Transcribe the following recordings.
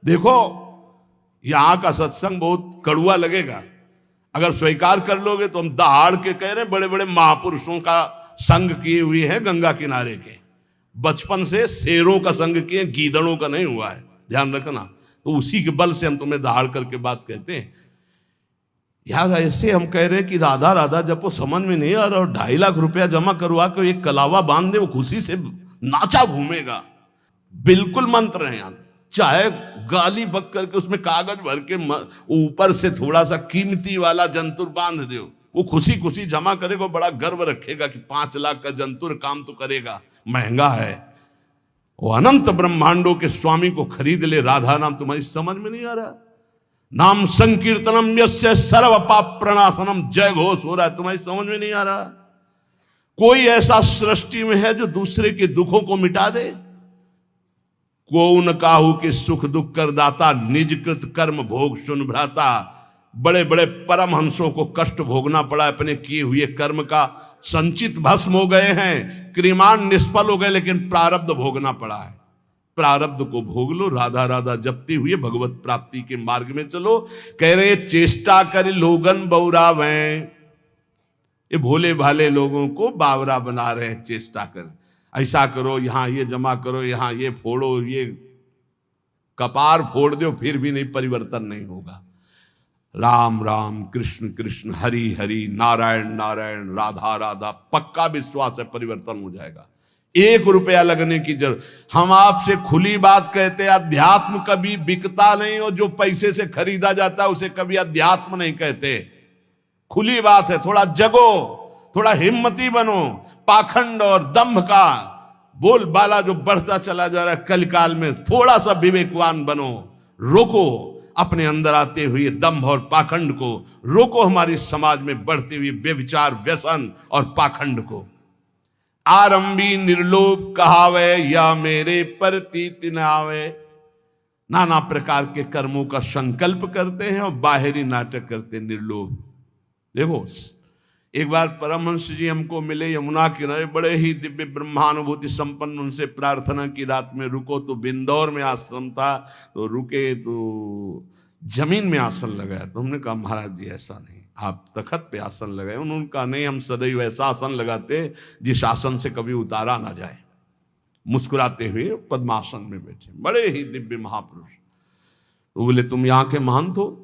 देखो यहां का सत्संग बहुत कड़ुआ लगेगा, अगर स्वीकार कर लोगे तो हम दहाड़ के कह रहे हैं, बड़े बड़े महापुरुषों का संग किए हुए हैं गंगा किनारे के, बचपन से शेरों का संग किए, गीदड़ों का नहीं हुआ है, ध्यान रखना। तो उसी के बल से हम तुम्हें दहाड़ करके बात कहते हैं। यार ऐसे हम कह रहे हैं कि राधा राधा जब वो समझ में नहीं आ रहा, और 2.5 लाख रुपया जमा करवा कर एक कलावा बांध दे, वो खुशी से नाचा घूमेगा। बिल्कुल मंत्र है यार, चाहे गाली बक करके उसमें कागज भर के ऊपर से थोड़ा सा कीमती वाला जंतुर बांध दो, वो खुशी खुशी जमा करेगा, बड़ा गर्व रखेगा कि 5 लाख का जंतुर काम तो करेगा, महंगा है। वो अनंत ब्रह्मांडों के स्वामी को खरीद ले, राधा नाम तुम्हारी समझ में नहीं आ रहा, नाम संकीर्तनम यस्य सर्व पाप प्रणाशनम, जय घोष हो रहा है, तुम्हारी समझ में नहीं आ रहा। कोई ऐसा सृष्टि में है जो दूसरे के दुखों को मिटा दे? को न काहू के सुख दुख कर दाता, निज कृत कर्म भोग सुन भ्राता। बड़े बड़े परमहंसों को कष्ट भोगना पड़ा, अपने किए हुए कर्म का संचित भस्म हो गए हैं, क्रिमान निष्फल हो गए, लेकिन प्रारब्ध भोगना पड़ा है। प्रारब्ध को भोग लो, राधा राधा जपते हुए भगवत प्राप्ति के मार्ग में चलो। कह रहे चेष्टा कर लोगन बौरावें, ये भोले भाले लोगों को बावरा बना रहे हैं। चेष्टा कर, ऐसा करो, यहां ये जमा करो, यहां ये फोड़ो, ये कपार फोड़ दो, फिर भी नहीं, परिवर्तन नहीं होगा। राम राम कृष्ण कृष्ण हरि हरि नारायण नारायण राधा राधा, पक्का विश्वास है परिवर्तन हो जाएगा। 1 रुपया लगने की जरूरत। हम आपसे खुली बात कहते हैं, अध्यात्म कभी बिकता नहीं, और जो पैसे से खरीदा जाता है उसे कभी अध्यात्म नहीं कहते। खुली बात है, थोड़ा जगो, थोड़ा हिम्मती बनो। पाखंड और दंभ का बोलबाला जो बढ़ता चला जा रहा है कलकाल में, थोड़ा सा विवेकवान बनो, रोको अपने अंदर आते हुए दंभ और पाखंड को, रोको हमारी समाज में बढ़ते हुए व्यभिचार व्यसन और पाखंड को। आरंभी निर्लोभ कहावे, या मेरे प्रतीत न आवे। नाना प्रकार के कर्मों का संकल्प करते हैं और बाहरी नाटक करते हैं, निर्लोभ। देखो एक बार परमहंस जी हमको मिले यमुना किनारे, बड़े ही दिव्य ब्रह्मानुभूति संपन्न, उनसे प्रार्थना की रात में रुको, तो बिंदौर में आश्रम था, तो रुके तो जमीन में आसन लगाया। तो हमने कहा महाराज जी ऐसा नहीं, आप तखत पे आसन लगाए। उन्होंने कहा नहीं, हम सदैव ऐसा आसन लगाते जिस आसन से कभी उतारा ना जाए। मुस्कुराते हुए पद्मासन में बैठे, बड़े ही दिव्य महापुरुष। तो बोले तुम यहाँ के महंत हो?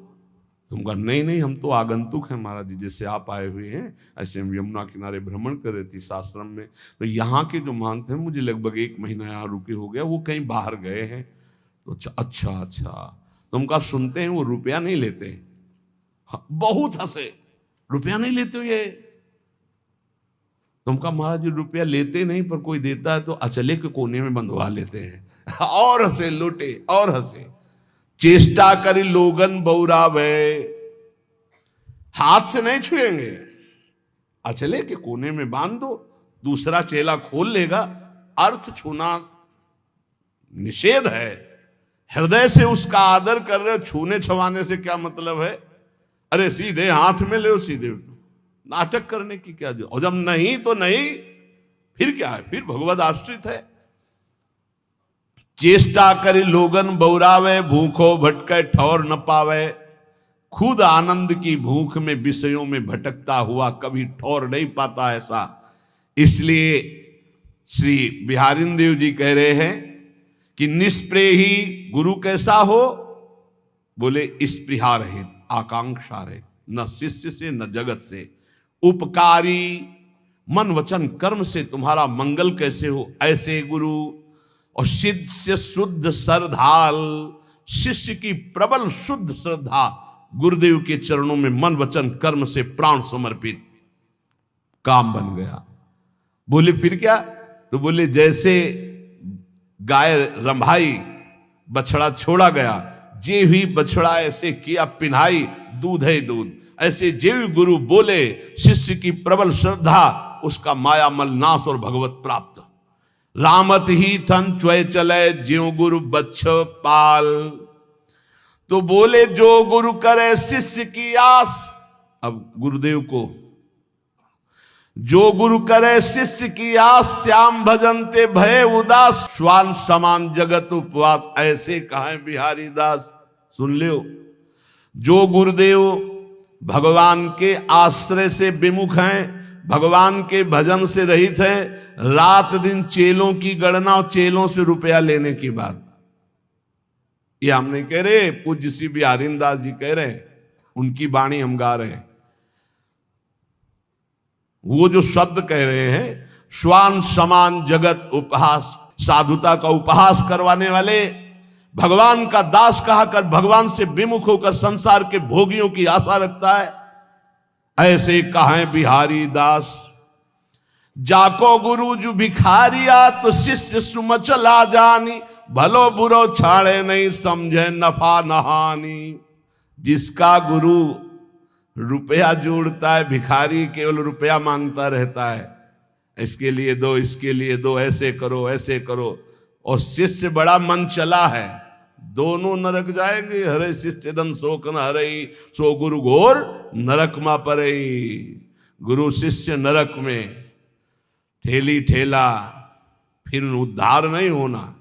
तुम कहा नहीं नहीं, हम तो आगंतुक हैं महाराज जी, जैसे आप आए हुए हैं ऐसे हम यमुना किनारे भ्रमण कर रहे थे इस आश्रम में, तो यहाँ के जो महंत हैं, मुझे लगभग 1 महीना यहाँ रुके हो गया, वो कहीं बाहर गए हैं। तो अच्छा तुम कहा सुनते हैं वो रुपया नहीं लेते? हाँ, बहुत हंसे, रुपया नहीं लेते हो ये? तुम कहा महाराज जी रुपया लेते नहीं, पर कोई देता है तो अचले के कोने में बंधवा लेते हैं। और हंसे, लूटे और हंसे। चेष्टा करी लोगन बौरावे, हाथ से नहीं छुएंगे, अचले के कोने में बांध दो, दूसरा चेला खोल लेगा। अर्थ छूना निषेध है, हृदय से उसका आदर कर रहे, छूने छवाने से क्या मतलब है? अरे सीधे हाथ में ले, सीधे नाटक करने की क्या जो, और जब नहीं तो नहीं, फिर क्या है? फिर भगवत आश्रित है। चेष्टा करी लोगन बौरावे, भूखो भटके ठौर न पावे। खुद आनंद की भूख में विषयों में भटकता हुआ कभी ठौर नहीं पाता ऐसा। इसलिए श्री बिहारिन देव जी कह रहे हैं कि निष्प्रेही गुरु कैसा हो? बोले स्पृहा रहित, आकांक्षा रहित, न शिष्य से न जगत से, उपकारी मन वचन कर्म से तुम्हारा मंगल कैसे हो, ऐसे गुरु। और सिद्ध से शुद्ध श्रद्धाल, शिष्य की प्रबल शुद्ध श्रद्धा, गुरुदेव के चरणों में मन वचन कर्म से प्राण समर्पित, काम बन गया। बोले फिर क्या? तो बोले जैसे गाय रंभाई, बछड़ा छोड़ा गया, जे हुई बछड़ा ऐसे किया पिन्हाई, दूध है दूध। ऐसे जेव गुरु बोले, शिष्य की प्रबल श्रद्धा, उसका मायामल नाश और भगवत प्राप्त। रामत ही थन च्वय चले, ज्यो गुरु बच्छ पाल। तो बोले जो गुरु करे शिष्य की आस। अब गुरुदेव को जो गुरु करे शिष्य की आस, श्याम भजनते भय उदास, श्वान समान जगत उपवास, ऐसे कहे बिहारी दास। सुन लियो, जो गुरुदेव भगवान के आश्रय से विमुख हैं, भगवान के भजन से रहित हैं, रात दिन चेलों की गणना और चेलों से रुपया लेने की बात, ये हम नहीं कह रहे, पूज्य श्री बिहारी दास जी कह रहे हैं, उनकी वाणी हम गा रहे हैं। वो जो शब्द कह रहे हैं, श्वान समान जगत उपहास, साधुता का उपहास करवाने वाले, भगवान का दास कहा कर भगवान से विमुख होकर संसार के भोगियों की आशा रखता है, ऐसे कहें बिहारी दास। जाको गुरु जो भिखारिया, तो शिष्य सुमचला जानी, भलो बुरो छाड़े नहीं समझे नफा नहानी। जिसका गुरु रुपया जोड़ता है, भिखारी केवल रुपया मांगता रहता है, इसके लिए दो, इसके लिए दो, ऐसे करो ऐसे करो, और शिष्य बड़ा मन चला है, दोनों नरक जाएंगे। हरे शिष्य दन शोक न हरई, सो गुरु घोर नरक मा परई। गुरु शिष्य नरक में ठेली ठेला, फिर उद्धार नहीं होना।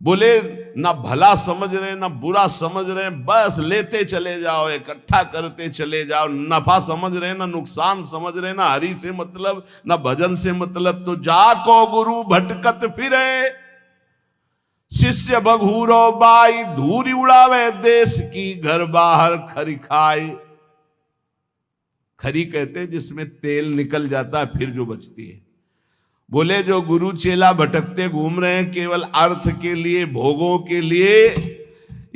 बोले ना भला समझ रहे ना बुरा समझ रहे, बस लेते चले जाओ, इकट्ठा करते चले जाओ, नफा समझ रहे ना नुकसान समझ रहे, ना हरि से मतलब ना भजन से मतलब, तो जाको गुरु भटकत फिरे, शिष्य बघूरो बाई, धूरी उड़ावे देश की, घर बाहर खरी खाई। खरी कहते जिसमें तेल निकल जाता है फिर जो बचती है। बोले जो गुरु चेला भटकते घूम रहे हैं केवल अर्थ के लिए, भोगों के लिए,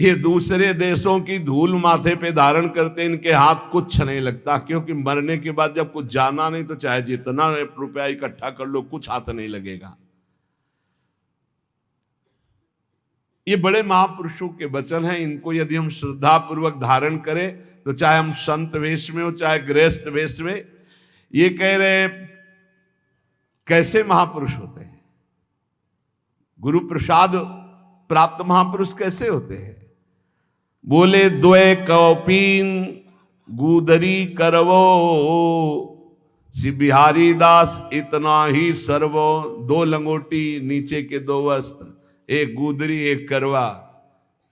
ये दूसरे देशों की धूल माथे पे धारण करते, इनके हाथ कुछ नहीं लगता, क्योंकि मरने के बाद जब कुछ जाना नहीं तो चाहे जितना रुपया इकट्ठा कर लो, कुछ हाथ नहीं लगेगा। ये बड़े महापुरुषों के वचन हैं, इनको यदि हम श्रद्धा पूर्वक धारण करें तो चाहे हम संत वेश में हो चाहे गृहस्थ वेश में। ये कह रहे कैसे महापुरुष होते हैं, गुरु प्रसाद प्राप्त महापुरुष कैसे होते हैं। बोले द्वय कौपीन गुदरी करवो, श्री बिहारी दास इतना ही सर्वो। दो लंगोटी नीचे के दो वस्त्र, एक गुदरी एक करवा,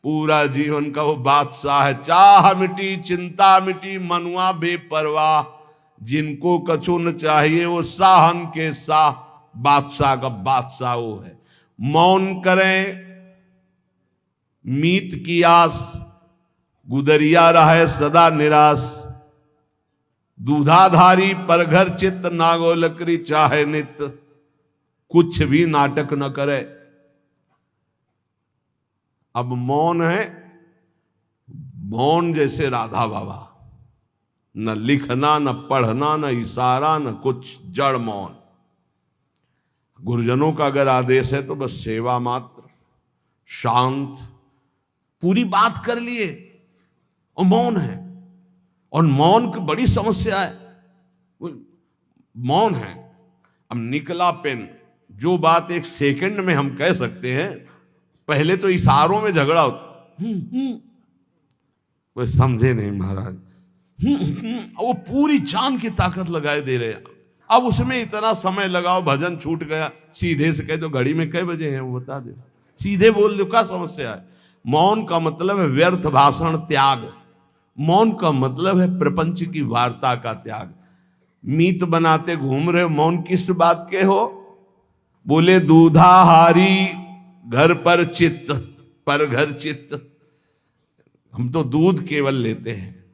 पूरा जीवन का वो बादशाह है। चाह मिटी चिंता मिटी मनुआ बेपरवाह, जिनको कछु न चाहिए वो साहन के साह, बादशाह का बादशाह वो है। मौन करें मीत की आस, गुदरिया रहे सदा निराश। दूधाधारी पर घर चित्त, नागो लकड़ी चाहे नित। कुछ भी नाटक न करे। अब मौन है, मौन जैसे राधा बाबा, न लिखना न पढ़ना न इशारा न कुछ, जड़ मौन। गुरुजनों का अगर आदेश है तो बस सेवा मात्र, शांत, पूरी बात कर लिए और मौन है। और मौन की बड़ी समस्या है, मौन है। अब निकला पेन, जो बात एक सेकंड में हम कह सकते हैं, पहले तो इशारों में झगड़ा होता। वो समझे नहीं महाराज, वो पूरी जान की ताकत लगाए दे रहे हैं। अब उसमें इतना समय लगाओ, भजन छूट गया, सीधे से कह दो घड़ी में कई बजे हैं वो बता दे, सीधे बोल दो, क्या समस्या है। मौन का मतलब है व्यर्थ भाषण त्याग, मौन का मतलब है प्रपंच की वार्ता का त्याग। मीत बनाते घूम रहे हो, मौन किस बात के हो। बोले दूधाहारी घर पर चित्त, पर घर चित्त। हम तो दूध केवल लेते हैं,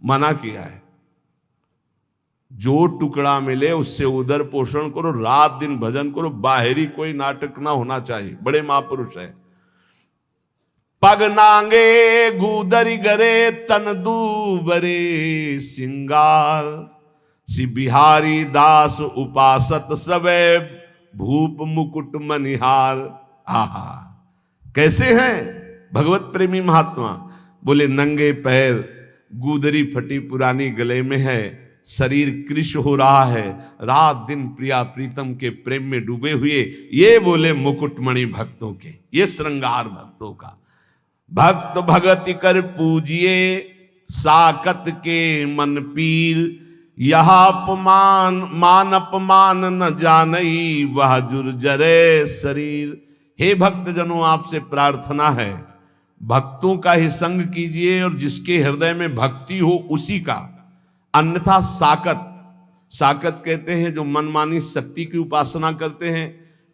मना किया है। जो टुकड़ा मिले उससे उदर पोषण करो, रात दिन भजन करो, बाहरी कोई नाटक ना होना चाहिए। बड़े महापुरुष है। पग नांगे गुदरी गरे, तन दूबरे सिंगार। श्री बिहारी दास उपासत सबे, भूप मुकुट मनिहार। आहा, कैसे हैं भगवत प्रेमी महात्मा। बोले नंगे पैर, गुदरी फटी पुरानी गले में है, शरीर कृश हो रहा है, रात दिन प्रिया प्रीतम के प्रेम में डूबे हुए। ये बोले मुकुटमणि भक्तों के, ये श्रृंगार भक्तों का। भक्त भगति कर पूजिए, साकत के मन पीर। यह अपमान मान अपमान न जानई वह जुर्जरे शरीर। हे भक्तजनों, आपसे प्रार्थना है, भक्तों का ही संग कीजिए और जिसके हृदय में भक्ति हो उसी का। अन्यथा साकत कहते हैं जो मनमानी शक्ति की उपासना करते हैं,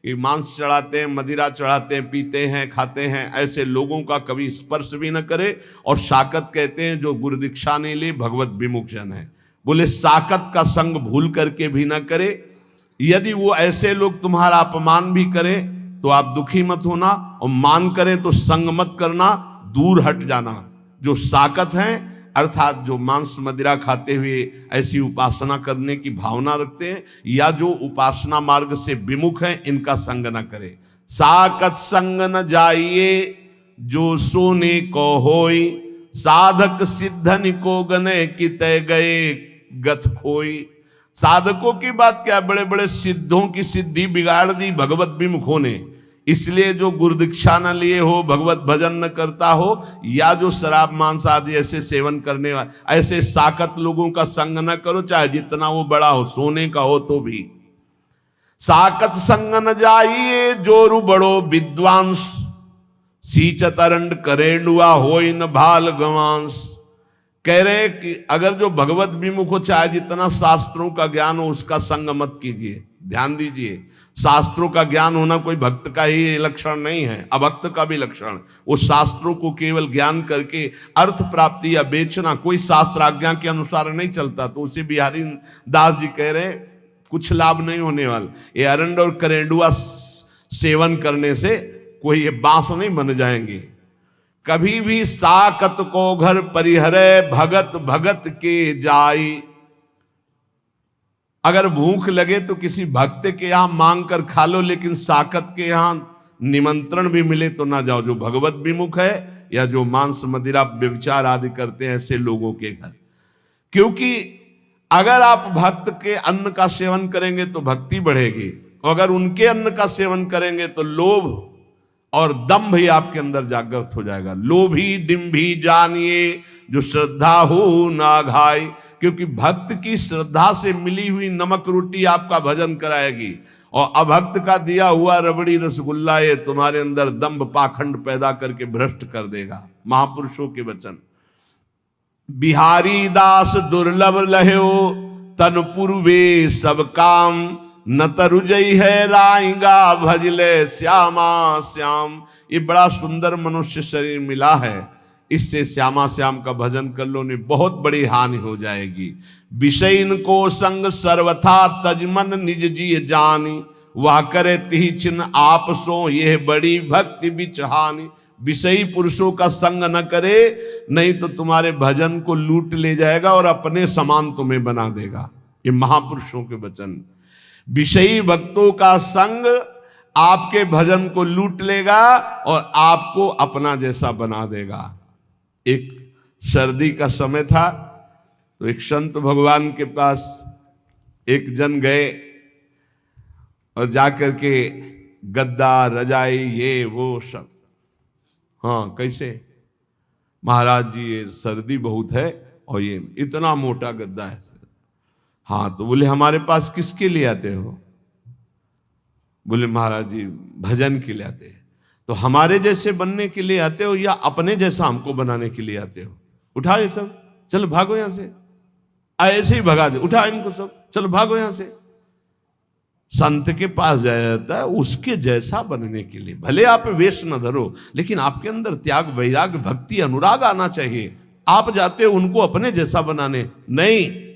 कि मांस चढ़ाते हैं, मदिरा चढ़ाते हैं, पीते हैं, खाते हैं, ऐसे लोगों का कभी स्पर्श भी न करे। और साकत कहते हैं जो गुरु दीक्षा नहीं ले, भगवत विमुख जन है। बोले साकत का संग भूल करके भी न करे। यदि वो ऐसे लोग तुम्हारा अपमान भी करे तो आप दुखी मत होना, और मान करें तो संग मत करना, दूर हट जाना। जो साकत हैं अर्थात जो मांस मदिरा खाते हुए ऐसी उपासना करने की भावना रखते हैं, या जो उपासना मार्ग से विमुख हैं, इनका संग न करे। साकत संग न जाइए जो सोने को होई, साधक सिद्धन को गने की तय गए गथ खोई। साधकों की बात क्या, बड़े बड़े सिद्धों की सिद्धि बिगाड़ दी भगवत विमुख होने। इसलिए जो गुरु दीक्षा न लिए हो, भगवत भजन न करता हो, या जो शराब मांस आदि ऐसे सेवन करने वाले, ऐसे साकत लोगों का संग न करो, चाहे जितना वो बड़ा हो, सोने का हो तो भी। साकत संग न जाइए जोरु बड़ो विद्वांस, सींचत अरंड करेंडुआ होई न भाल गवांस। कह रहे कि अगर जो भगवत विमुख हो, चाहे जितना शास्त्रों का ज्ञान हो, उसका संग मत कीजिए। ध्यान दीजिए, शास्त्रों का ज्ञान होना कोई भक्त का ही लक्षण नहीं है, अभक्त का भी लक्षण। वो शास्त्रों को केवल ज्ञान करके अर्थ प्राप्ति या बेचना कोई शास्त्र आज्ञा के अनुसार नहीं चलता, तो उसे बिहारी दास जी कह रहे कुछ लाभ नहीं होने वाला। ये अरंड और करेंडुआ सेवन करने से कोई ये बांस नहीं बन जाएंगे। कभी भी साकत को घर परिहरे भगत भगत के जाई। अगर भूख लगे तो किसी भक्त के यहां मांग कर खा लो, लेकिन साकत के यहां निमंत्रण भी मिले तो ना जाओ, जो भगवत विमुख है या जो मांस मदिरा व्यभिचार आदि करते हैं ऐसे लोगों के घर। क्योंकि अगर आप भक्त के अन्न का सेवन करेंगे तो भक्ति बढ़ेगी, अगर उनके अन्न का सेवन करेंगे तो लोभ और दंभ ही आपके अंदर जागृत हो जाएगा। लोभी डिम्भी जानिए जो श्रद्धा हो ना घाई। क्योंकि भक्त की श्रद्धा से मिली हुई नमक रोटी आपका भजन कराएगी, और अभक्त का दिया हुआ रबड़ी रसगुल्ला ये तुम्हारे अंदर दंभ पाखंड पैदा करके भ्रष्ट कर देगा। महापुरुषों के वचन। बिहारी दास दुर्लभ लह्यो तन पूर्वे सब काम, न तरुजई है राइंगा भजले श्यामा श्याम। ये बड़ा सुंदर मनुष्य शरीर मिला है, इससे श्यामा श्याम का भजन कर लो, नहीं बहुत बड़ी हानि हो जाएगी। विषयन को संग सर्वथा तजमन निज जी जानी, वह करे तिहि चिन्ह आप सो ये बड़ी भक्ति बिचहानी। विषयी पुरुषों का संग न करे, नहीं तो तुम्हारे भजन को लूट ले जाएगा और अपने समान तुम्हें बना देगा। ये महापुरुषों के वचन। विषयी भक्तों का संग आपके भजन को लूट लेगा और आपको अपना जैसा बना देगा। एक सर्दी का समय था, तो एक संत भगवान के पास एक जन गए और जाकर के गद्दा रजाई ये वो सब, हाँ कैसे महाराज जी ये सर्दी बहुत है और ये इतना मोटा गद्दा है सर। हाँ तो बोले हमारे पास किसके लिए आते हो? बोले महाराज जी भजन के लिए आते हैं। तो हमारे जैसे बनने के लिए आते हो या अपने जैसा हमको बनाने के लिए आते हो? उठाओ ये सब, चलो भागो यहां से। ऐसे ही भगा दे, उठा इनको सब, चलो भागो यहां से। संत के पास जाया जाता है उसके जैसा बनने के लिए। भले आप वेश न धरो, लेकिन आपके अंदर त्याग वैराग भक्ति अनुराग आना चाहिए। आप जाते हो उनको अपने जैसा बनाने, नहीं।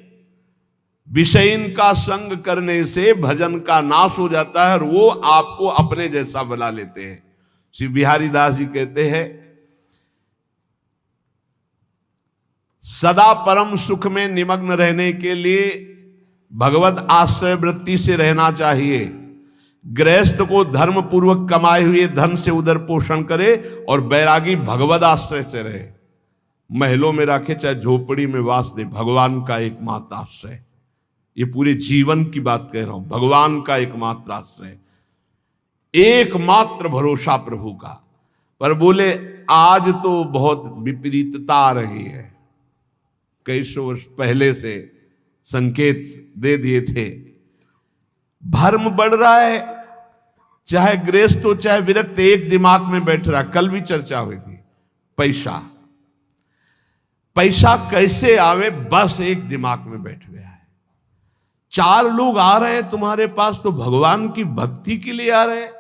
विषयन का संग करने से भजन का नाश हो जाता है और वो आपको अपने जैसा बना लेते हैं। श्री बिहारी दास जी कहते हैं, सदा परम सुख में निमग्न रहने के लिए भगवत आश्रय वृत्ति से रहना चाहिए। गृहस्थ को धर्म पूर्वक कमाए हुए धन से उदर पोषण करे और बैरागी भगवत आश्रय से रहे। महलों में रखे चाहे झोपड़ी में वास दे, भगवान का एकमात्र आश्रय। ये पूरे जीवन की बात कह रहा हूं, भगवान का एकमात्र आश्रय, एकमात्र भरोसा प्रभु का। पर बोले आज तो बहुत विपरीतता आ रही है। कई सौ वर्ष पहले से संकेत दे दिए थे। भर्म बढ़ रहा है, चाहे गृहस्थ हो चाहे विरक्त, एक दिमाग में बैठ रहा है। कल भी चर्चा हुई थी, पैसा पैसा कैसे आवे, बस एक दिमाग में बैठ गया है। 4 लोग आ रहे हैं तुम्हारे पास तो भगवान की भक्ति के लिए आ रहे हैं,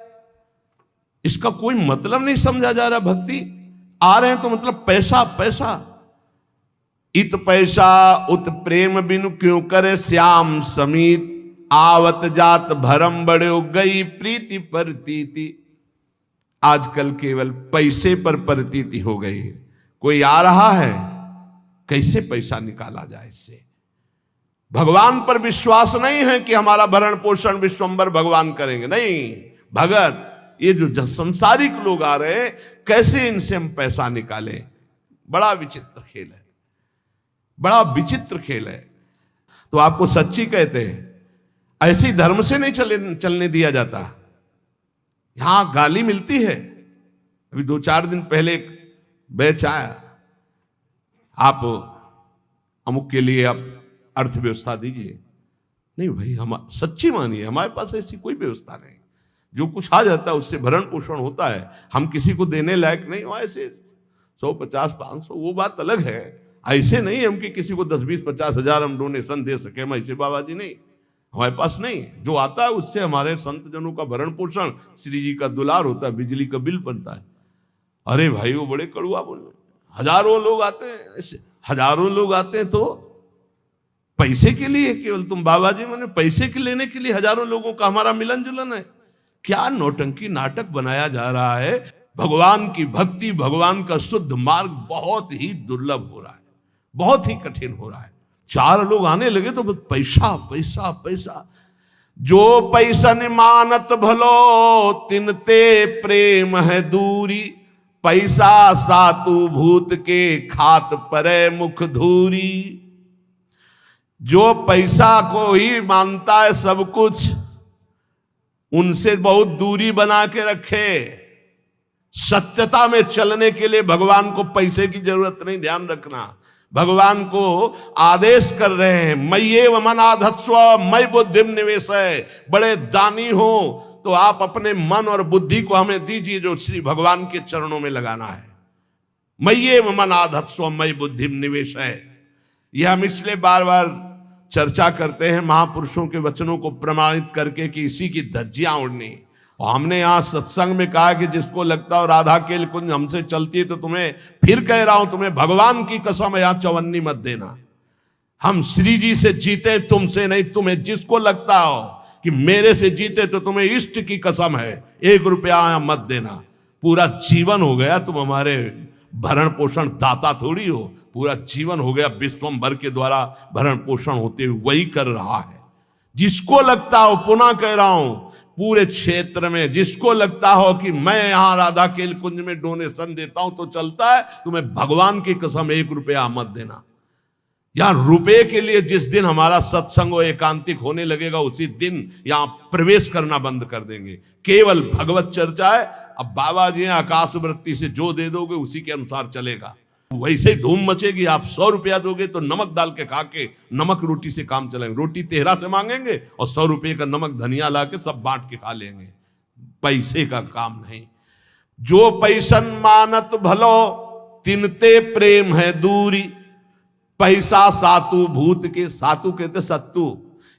इसका कोई मतलब नहीं समझा जा रहा। भक्ति आ रहे हैं तो मतलब पैसा पैसा। इत पैसा उत प्रेम बिनु क्यों करे श्याम समीत, आवत जात भरम बड़े गई प्रीति परतीति। आजकल केवल पैसे पर परतीति हो गई। कोई आ रहा है, कैसे पैसा निकाला जाए इससे। भगवान पर विश्वास नहीं है कि हमारा भरण पोषण विश्वंभर भगवान करेंगे, नहीं। भगत ये जो संसारिक लोग आ रहे हैं, कैसे इनसे हम पैसा निकालें। बड़ा विचित्र खेल है, बड़ा विचित्र खेल है। तो आपको सच्ची कहते हैं, ऐसी धर्म से नहीं चलने दिया जाता। यहां गाली मिलती है। अभी 2-4 दिन पहले एक बैच आया, आप अमुक के लिए आप अर्थव्यवस्था दीजिए। नहीं भाई, हम सच्ची मानिए, हमारे पास ऐसी कोई व्यवस्था नहीं। जो कुछ आ जाता है उससे भरण पोषण होता है। हम किसी को देने लायक नहीं हो, ऐसे 100, 50, 500 वो बात अलग है। ऐसे नहीं हम कि किसी को 10, 20, 50 हजार हम डोनेशन दे सके, हम ऐसे बाबा जी नहीं, हमारे पास नहीं। जो आता है उससे हमारे संत जनों का भरण पोषण, श्री जी का दुलार होता है, बिजली का बिल बनता है। अरे भाई वो बड़े कड़ुआ बोले, हजारों लोग आते हैं, ऐसे हजारों लोग आते हैं तो पैसे के लिए केवल तुम बाबा जी मैंने पैसे के लेने के लिए हजारों लोगों का हमारा मिलन जुलन है। क्या नौटंकी नाटक बनाया जा रहा है। भगवान की भक्ति, भगवान का शुद्ध मार्ग बहुत ही दुर्लभ हो रहा है, बहुत ही कठिन हो रहा है। 4 लोग आने लगे तो बस पैसा पैसा पैसा। जो पैसन मानत भलो तिनते प्रेम है दूरी, पैसा सातु भूत के खात परे मुख धूरी। जो पैसा को ही मानता है सब कुछ, उनसे बहुत दूरी बना के रखे। सत्यता में चलने के लिए भगवान को पैसे की जरूरत नहीं, ध्यान रखना। भगवान को आदेश कर रहे हैं, मय्येव मनाधत्स्व मयि बुद्धिम निवेशय। बड़े दानी हो तो आप अपने मन और बुद्धि को हमें दीजिए, जो श्री भगवान के चरणों में लगाना है। मय्येव मनाधत्स्व मयि बुद्धिम निवेशय। यह हम इसलिए बार बार चर्चा करते हैं महापुरुषों के वचनों को प्रमाणित करके कि इसी की धज्जियां उड़नी। और हमने यहां सत्संग में कहा कि जिसको लगता हो राधा केल कुंज हमसे चलती है, तो तुम्हें फिर कह रहा हूं, तुम्हें भगवान की कसम यहां चवन्नी मत देना। हम श्री जी से जीते, तुमसे नहीं। तुम्हें जिसको लगता हो कि मेरे से जीते तो तुम्हें इष्ट की कसम है, 1 रुपया मत देना। पूरा जीवन हो गया तुम हमारे भरण पोषण दाता थोड़ी हो। पूरा जीवन हो गया विश्वंभर के द्वारा भरण पोषण होते हुए वही कर रहा है। जिसको लगता हो, पुनः कह रहा हूं, पूरे क्षेत्र में जिसको लगता हो कि मैं यहां राधा केल कुंज में डोनेशन देता हूं तो चलता है, तुम्हें भगवान की कसम 1 रुपया मत देना। यहां रुपए के लिए जिस दिन हमारा सत्संग और एकांतिक होने लगेगा, उसी दिन यहां प्रवेश करना बंद कर देंगे। केवल भगवत चर्चा है। अब बाबा जी आकाश वृत्ति से जो दे दोगे उसी के अनुसार चलेगा। वैसे ही धूम मचेगी। आप 100 रुपया दोगे तो नमक डाल के खा के नमक रोटी से काम चलेंगे। रोटी तेहरा से मांगेंगे और 100 रुपये का नमक धनिया ला के सब बांट के खा लेंगे। पैसे का काम नहीं। जो पैसन मानत भलो तिनते प्रेम है दूरी, पैसा सातु भूत के। सातु कहते सत्तू।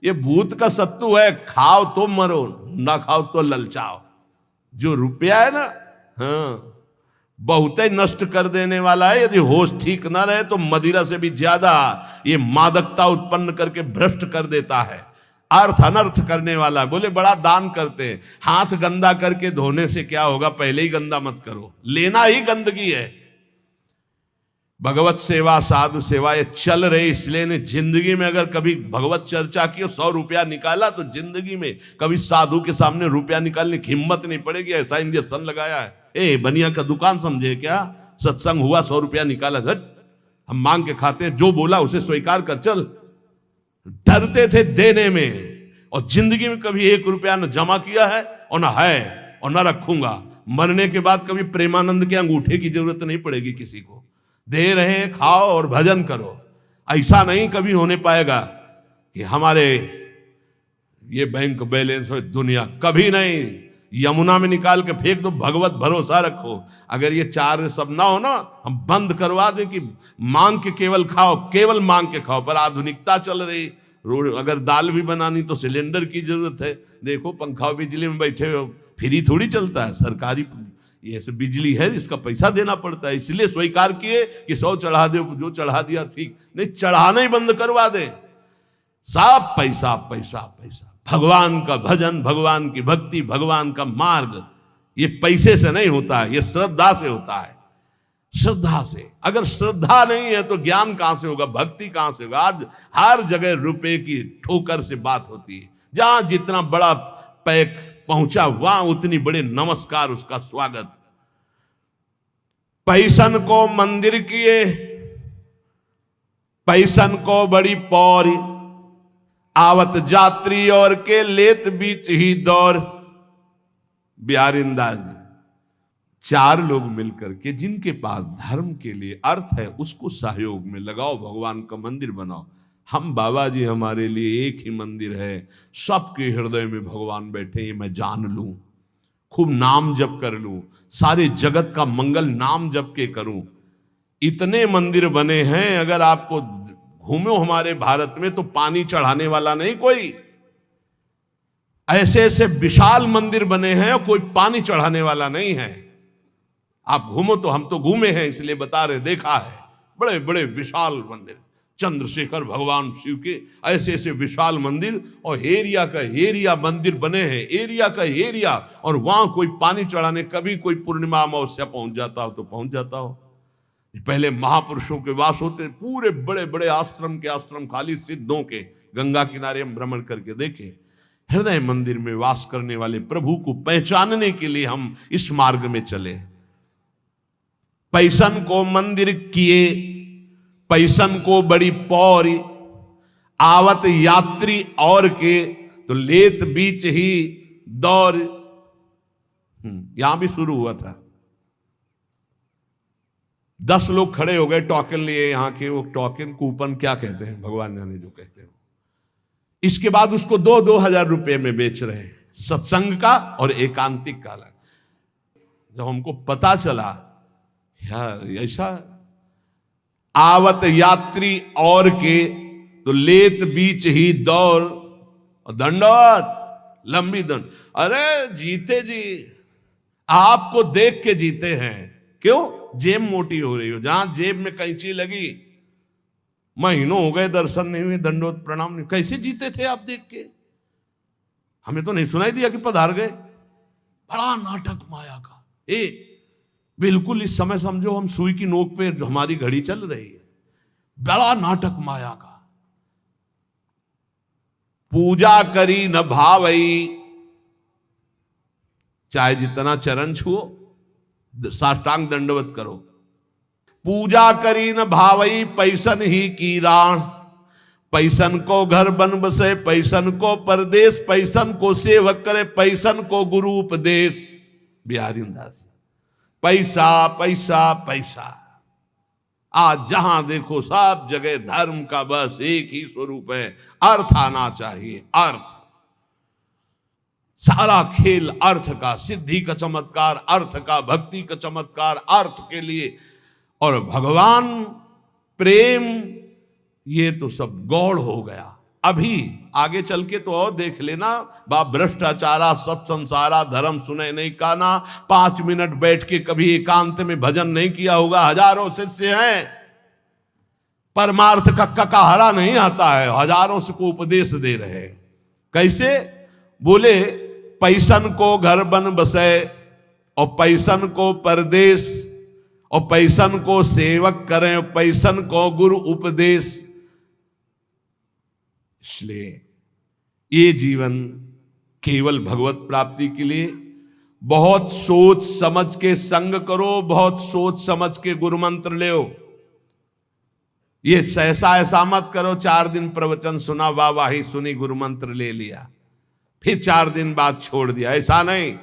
ये भूत का सत्तू है, खाओ तो मरो, ना खाओ तो ललचाओ। जो रुपया है ना, हाँ, बहुत ही नष्ट कर देने वाला है। यदि होश ठीक ना रहे तो मदिरा से भी ज्यादा ये मादकता उत्पन्न करके भ्रष्ट कर देता है। अर्थ अनर्थ करने वाला है। बोले बड़ा दान करते हैं, हाथ गंदा करके धोने से क्या होगा, पहले ही गंदा मत करो। लेना ही गंदगी है। भगवत सेवा, साधु सेवा ये चल रहे, इसलिए ने जिंदगी में अगर कभी भगवत चर्चा की, 100 रुपया निकाला तो जिंदगी में कभी साधु के सामने रुपया निकालने की हिम्मत नहीं पड़ेगी। ऐसा इंजेक्शन लगाया है। बनिया का दुकान समझे क्या? सत्संग हुआ, 100 रुपया निकाला, झट हम मांग के खाते हैं, जो बोला उसे स्वीकार कर चल। डरते थे देने में, और जिंदगी में कभी 1 रुपया न जमा किया है और न है और न रखूंगा। मरने के बाद कभी प्रेमानंद के अंगूठे की जरूरत नहीं पड़ेगी किसी को। दे रहे हैं, खाओ और भजन करो। ऐसा नहीं कभी होने पाएगा। कि हमारे ये बैंक बैलेंस हो, दुनिया कभी नहीं। यमुना में निकाल के फेंक दो, भगवत भरोसा रखो। अगर ये चार सब ना हो ना, हम बंद करवा दे कि मांग के केवल खाओ, केवल मांग के खाओ। पर आधुनिकता चल रही, रोड अगर दाल भी बनानी तो सिलेंडर की जरूरत है। देखो पंखा बिजली में बैठे हो, फ्री थोड़ी चलता है, सरकारी ये सब बिजली है, इसका पैसा देना पड़ता है। इसलिए स्वीकार किए कि 100 चढ़ा दो, जो चढ़ा दिया ठीक, नहीं चढ़ाना ही बंद करवा दे। सब पैसा पैसा पैसा। भगवान का भजन, भगवान की भक्ति, भगवान का मार्ग ये पैसे से नहीं होता है, ये श्रद्धा से होता है। श्रद्धा से, अगर श्रद्धा नहीं है तो ज्ञान कहां से होगा, भक्ति कहां से होगा। आज हर जगह रुपए की ठोकर से बात होती है। जहां जितना बड़ा पैक पहुंचा वहां उतनी बड़े नमस्कार, उसका स्वागत। पैसन को मंदिर किए, पैसन को बड़ी पौरी, आवत जात्री और के लेत बीच ही दौर। बिहारिंदा जी, 4 लोग मिलकर के जिनके पास धर्म के लिए अर्थ है उसको सहयोग में लगाओ, भगवान का मंदिर बनाओ। हम बाबा जी हमारे लिए एक ही मंदिर है, सबके हृदय में भगवान बैठे, ये मैं जान लूं, खूब नाम जप कर लूं, सारे जगत का मंगल नाम जप के करूं। इतने मंदिर बने हैं, अगर आपको घूमो हमारे भारत में तो पानी चढ़ाने वाला नहीं कोई। ऐसे ऐसे विशाल मंदिर बने हैं और कोई पानी चढ़ाने वाला नहीं है। आप घूमो तो, हम तो घूमे हैं इसलिए बता रहे, देखा है बड़े बड़े विशाल मंदिर, चंद्रशेखर भगवान शिव के ऐसे ऐसे विशाल मंदिर, और एरिया का एरिया मंदिर बने हैं, एरिया का एरिया, और वहां कोई पानी चढ़ाने, कभी कोई पूर्णिमा अमावस्या पहुंच जाता हो तो पहुंच जाता हो। पहले महापुरुषों के वास होते, पूरे बड़े बड़े आश्रम के आश्रम खाली सिद्धों के, गंगा किनारे हम भ्रमण करके देखे। हृदय मंदिर में वास करने वाले प्रभु को पहचानने के लिए हम इस मार्ग में चले। पैसन को मंदिर किए, पैसन को बड़ी पौरी, आवत यात्री और के तो लेत बीच ही दौर। यहां भी शुरू हुआ था, 10 लोग खड़े हो गए, टोकन लिए यहाँ के, वो टोकन कूपन क्या कहते हैं भगवान जाने जो कहते हैं। इसके बाद उसको 2-2 हजार रुपए में बेच रहे हैं, सत्संग का और एकांतिक का अलग। जब हमको पता चला यार ऐसा, आवत यात्री और के तो लेत बीच ही दौर, और दंडवत लंबी दंड। अरे जीते जी, आपको देख के जीते हैं। क्यों? जेब मोटी हो रही हो, जहां जेब में कैंची लगी, महीनों हो गए दर्शन नहीं हुए, दंडवत प्रणाम नहीं, कैसे जीते थे आप देख के? हमें तो नहीं सुनाई दिया कि पधार गए। बड़ा नाटक माया का। बिल्कुल इस समय समझो हम सुई की नोक पे जो हमारी घड़ी चल रही है, बड़ा नाटक माया का। पूजा करी न भावई, चाहे जितना चरण छुओ, साष्टांग दंडवत करो। पूजा करी न भावई, पैसन ही की राण, पैसन को घर बन बसे, पैसन को परदेश, पैसन को सेवक करे, पैसन को गुरु उपदेश। बिहारीदास, पैसा पैसा पैसा। आज जहां देखो सब जगह धर्म का बस एक ही स्वरूप है, अर्थ आना चाहिए। अर्थ, सारा खेल अर्थ का, सिद्धि का चमत्कार अर्थ का, भक्ति का चमत्कार अर्थ के लिए, और भगवान प्रेम ये तो सब गौड़ हो गया। अभी आगे चल के तो और देख लेना, बाप भ्रष्टाचारा सब संसारा, धर्म सुने नहीं काना, 5 मिनट बैठ के कभी एकांत में भजन नहीं किया होगा। हजारों शिष्य हैं, परमार्थ का ककाहरा नहीं आता है, हजारों से को उपदेश दे रहे हैं। कैसे? बोले पैसन को घर बन बसे, और पैसन को परदेश, और पैसन को सेवक करें, और पैसन को गुरु उपदेश। इसलिए ये जीवन केवल भगवत प्राप्ति के लिए बहुत सोच समझ के संग करो, बहुत सोच समझ के गुरु मंत्र ले। ये सहसा ऐसा मत करो, 4 दिन प्रवचन सुना, वाह सुनी, गुरु मंत्र ले लिया, फिर 4 दिन बाद छोड़ दिया। ऐसा नहीं,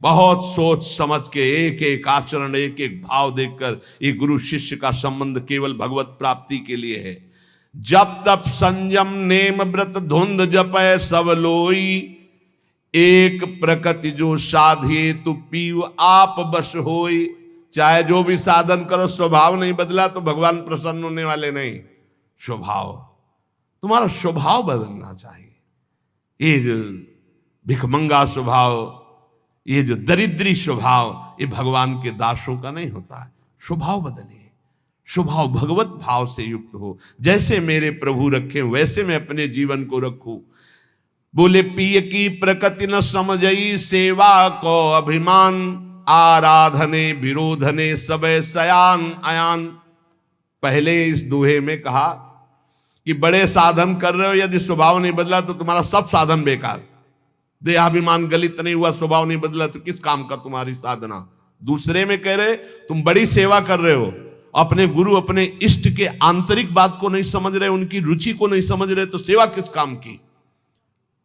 बहुत सोच समझ के एक एक आचरण, एक एक भाव देखकर, ये गुरु शिष्य का संबंध केवल भगवत प्राप्ति के लिए है। जप तप संयम नेम व्रत धुंध जपय सब लोई, एक प्रकृति जो साधिए तु पीव आप बस होई। चाहे जो भी साधन करो, स्वभाव नहीं बदला तो भगवान प्रसन्न होने वाले नहीं। स्वभाव, तुम्हारा स्वभाव बदलना चाहिए। ये जो भिखमंगा स्वभाव, ये जो दरिद्री स्वभाव, ये भगवान के दासों का नहीं होता है। स्वभाव बदलिए, स्वभाव भगवत भाव से युक्त हो। जैसे मेरे प्रभु रखे वैसे मैं अपने जीवन को रखूं। बोले पिय की प्रकृति न समझई, सेवा को अभिमान, आराधने विरोधने सबे सयान अयान। पहले इस दोहे में कहा कि बड़े साधन कर रहे हो, यदि स्वभाव नहीं बदला तो तुम्हारा सब साधन बेकार। देहाभिमान गलित नहीं हुआ, स्वभाव नहीं बदला तो किस काम का तुम्हारी साधना। दूसरे में कह रहे तुम बड़ी सेवा कर रहे हो, अपने गुरु अपने इष्ट के आंतरिक बात को नहीं समझ रहे, उनकी रुचि को नहीं समझ रहे, तो सेवा किस काम की।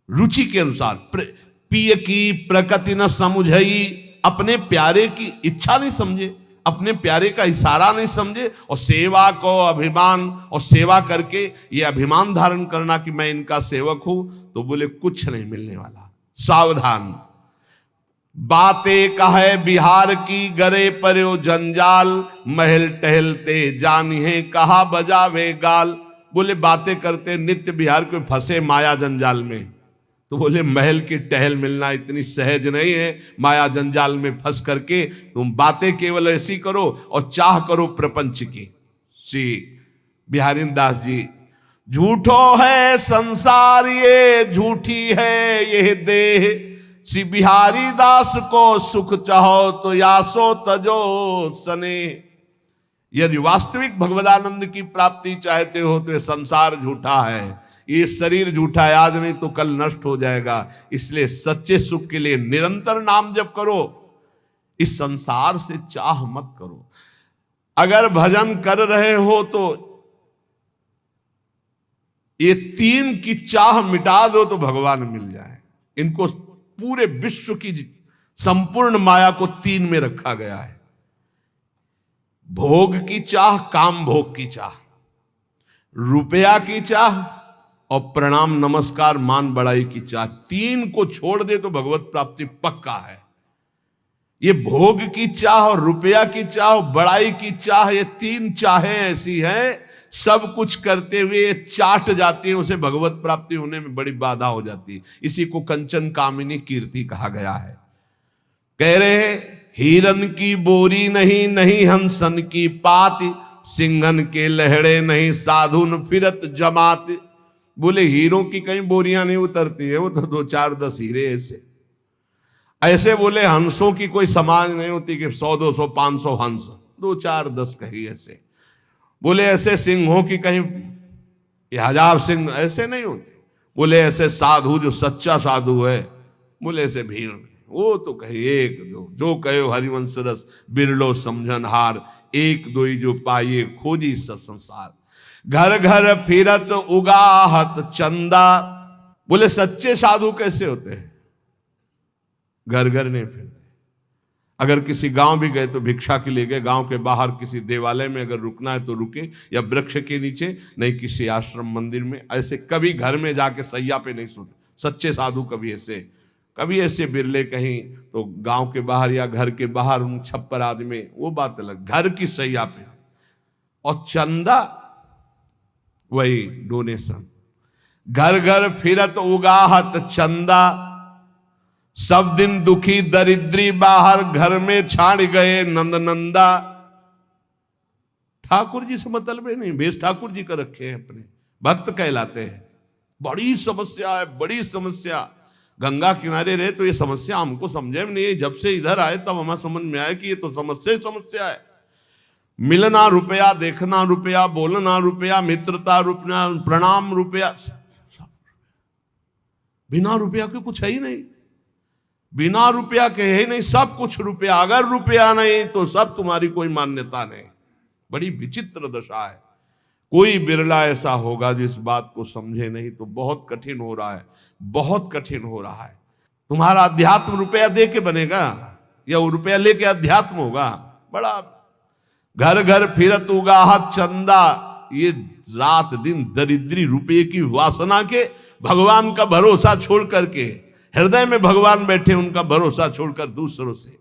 रुचि के अनुसार पिय की प्रकृति न समझई, अपने प्यारे की इच्छा नहीं समझे, अपने प्यारे का इशारा नहीं समझे, और सेवा को अभिमान, और सेवा करके ये अभिमान धारण करना कि मैं इनका सेवक हूं, तो बोले कुछ नहीं मिलने वाला। सावधान, बातें कहे बिहार की गरे पर्यो जंजाल, महल टहलते जानिए कहा बजावे गाल। बोले बातें करते नित्य बिहार को फंसे माया जंजाल में, तो बोले महल की टहल मिलना इतनी सहज नहीं है। माया जंजाल में फंस करके तुम बातें केवल ऐसी करो और चाह करो प्रपंच की। श्री बिहारी दास जी, झूठो है संसार ये झूठी है ये देह, श्री बिहारी दास को सुख चाहो तो यासो तजो सने। यदि वास्तविक भगवदानंद की प्राप्ति चाहते हो तो ये संसार झूठा है, ये शरीर झूठा है, आज नहीं तो कल नष्ट हो जाएगा। इसलिए सच्चे सुख के लिए निरंतर नाम जप करो, इस संसार से चाह मत करो। अगर भजन कर रहे हो तो ये तीन की चाह मिटा दो तो भगवान मिल जाए। इनको पूरे विश्व की संपूर्ण माया को तीन में रखा गया है। भोग की चाह, काम भोग की चाह, रुपया की चाह और प्रणाम नमस्कार मान बड़ाई की चाह। तीन को छोड़ दे तो भगवत प्राप्ति पक्का है। ये भोग की चाह और रुपया की चाह और बड़ाई की चाह, ये तीन चाहें ऐसी हैं, सब कुछ करते हुए चाट जाती है, उसे भगवत प्राप्ति होने में बड़ी बाधा हो जाती है। इसी को कंचन कामिनी कीर्ति कहा गया है। कह रहे हिरन की बोरी नहीं, नहीं हंसन की पात, सिंघन के लहड़े नहीं, साधुन फिरत जमात। बोले हीरों की कहीं बोरियां नहीं उतरती है, वो तो 2-4-10 हीरे ऐसे। बोले हंसों की कोई समाज नहीं होती कि 100-200-500 हंस, 2-4-10 कहीं ऐसे। बोले ऐसे सिंहों की कहीं 1000 सिंह ऐसे नहीं होते। बोले ऐसे साधु जो सच्चा साधु है, बोले ऐसे भीड़ में, वो तो कहीं 1-2 जो कहो हरिवंश रस बिरलो समझन हार, 1-2 जो पाइए खोजी सब संसार। घर घर फिरत उगाहत चंदा। बोले सच्चे साधु कैसे होते हैं? घर घर नहीं फिरते। अगर किसी गांव भी गए तो भिक्षा के लिए गए, गांव के बाहर किसी देवालय में अगर रुकना है तो रुके, या वृक्ष के नीचे, नहीं किसी आश्रम मंदिर में। ऐसे कभी घर में जाके सैया पे नहीं सोते सच्चे साधु। कभी ऐसे बिरले कहीं तो गांव के बाहर या घर के बाहर उन छप्पर आदमी, वो बात अलग। घर की सैया पे। और चंदा वही डोनेशन। घर घर फिरत उगाहत चंदा, सब दिन दुखी दरिद्री बाहर, घर में छाड़ गए नंद नंदा। ठाकुर जी से मतलब नहीं, भेष ठाकुर जी का रखे हैं, अपने भक्त कहलाते हैं। बड़ी समस्या है, बड़ी समस्या। गंगा किनारे रहे तो ये समस्या हमको समझे में नहीं। जब से इधर आए तब हमें समझ में आया कि ये तो समस्या ही समस्या है। मिलना रुपया, देखना रुपया, बोलना रुपया, मित्रता रुपया, प्रणाम रुपया। बिना रुपया के कुछ है ही नहीं, बिना रुपया के है ही नहीं, सब कुछ रुपया। अगर रुपया नहीं तो सब तुम्हारी कोई मान्यता नहीं। बड़ी विचित्र दशा है। कोई बिरला ऐसा होगा जिस बात को समझे नहीं, तो बहुत कठिन हो रहा है, बहुत कठिन हो रहा है। तुम्हारा अध्यात्म रुपया दे के बनेगा या वो रुपया लेके अध्यात्म होगा? बड़ा घर घर फिरत उगाहत चंदा, ये रात दिन दरिद्री रुपये की वासना के भगवान का भरोसा छोड़ करके, हृदय में भगवान बैठे उनका भरोसा छोड़कर दूसरों से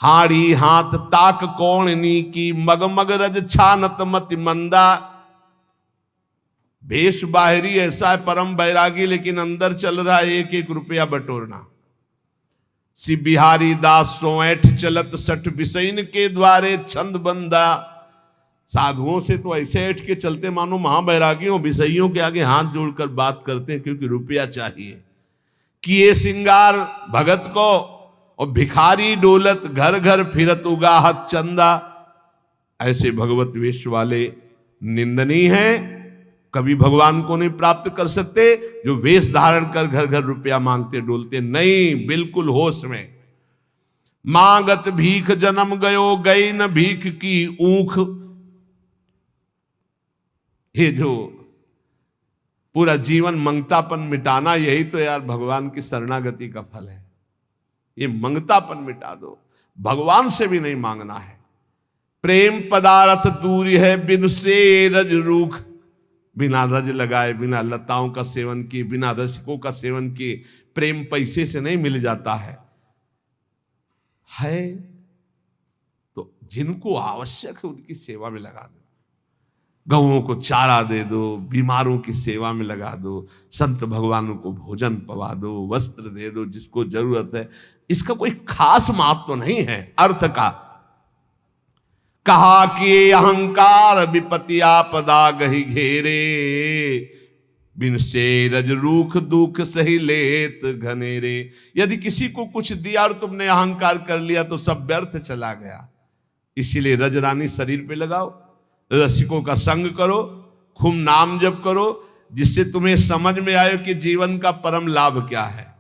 हाड़ी हाथ ताक कौणनी की मगमग रज छानत मति मंदा। भेष बाहरी ऐसा है परम बैरागी, लेकिन अंदर चल रहा है एक एक रुपया बटोरना। सी बिहारी दास सोएठ चलत सठ बिसैन के द्वारे छंद बंदा। साधुओं से तो ऐसे ऐठ के चलते मानो महाबैरागियों बिसैयों के आगे हाथ जोड़कर बात करते हैं, क्योंकि रुपया चाहिए। किए सिंगार भगत को और भिखारी डोलत घर घर फिरत उगाहत चंदा। ऐसे भगवत वेश वाले निंदनीय हैं, कभी भगवान को नहीं प्राप्त कर सकते। जो वेश धारण कर घर घर रुपया मांगते डोलते, नहीं, बिल्कुल होश में। मांगत भीख जन्म गयो गई न भीख की ऊख। ये जो पूरा जीवन मंगतापन मिटाना, यही तो यार भगवान की शरणागति का फल है। ये मंगतापन मिटा दो, भगवान से भी नहीं मांगना है। प्रेम पदार्थ दूर है बिन से रज रूख। बिना रज लगाए, बिना लताओं का सेवन किए, बिना रसिकों का सेवन किए प्रेम पैसे से नहीं मिल जाता है। तो जिनको आवश्यक है उनकी सेवा में लगा दो, गौओं को चारा दे दो, बीमारों की सेवा में लगा दो, संत भगवानों को भोजन पवा दो, वस्त्र दे दो जिसको जरूरत है। इसका कोई खास महत्व तो नहीं है अर्थ का। कहा कि अहंकार विपत्ति आपदा गही घेरे। बिन से रज रूख दुख सही लेत घनेरे। यदि किसी को कुछ दिया और तुमने अहंकार कर लिया तो सब व्यर्थ चला गया। इसीलिए रजरानी शरीर पे लगाओ, रसिकों का संग करो, खूब नाम जप करो, जिससे तुम्हें समझ में आए कि जीवन का परम लाभ क्या है।